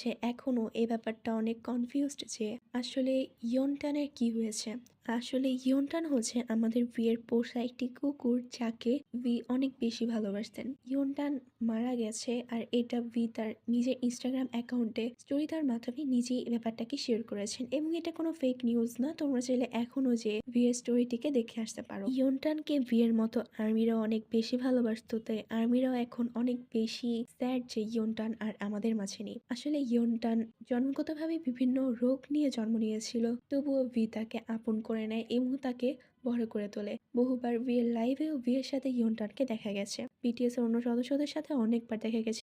কাছে এখনো এই ব্যাপারটা অনেক কনফিউজড যে আসলে ইয়নটানের কি হয়েছে। আসলে ইয়নটান হচ্ছে আমাদের ভিয়ের পোষা একটি কুকুর যাকে ভি অনেক বেশি ভালোবাসতেন। ইয়নটান মারা গেছে আর এটা ভি তার নিজের ইনস্টাগ্রাম অ্যাকাউন্টে স্টোরি তার মাধ্যমে নিজেই এই ব্যাপারটাকে শেয়ার করেছেন এবং এটা কোনো ফেক নিউজ না। তোমরা চাইলে এখনো যে ভিয়ের স্টোরিটিকে দেখে আসতে পারো। ইয়নটানকে ভিয়ের মতো আর্মিরাও অনেক বেশি ভালোবাসতো, তাই আর্মিরাও এখন অনেক বেশি স্যাড যে ইয়নটান আর আমাদের মাঝে নেই। আসলে ইয়নটান জন্মগতভাবে বিভিন্ন রোগ নিয়ে জন্ম নিয়েছিল, তবুও ভি তাকে আপন করে নেয় এবং তাকে বড় করে তোলে। বহুবার ভিয়ের লাইভেও ভিয়ের সাথে ইয়নটানকে দেখা গেছে, বিটিএস এর অন্য সদস্যদের সাথে অনেকবার দেখা গেছে।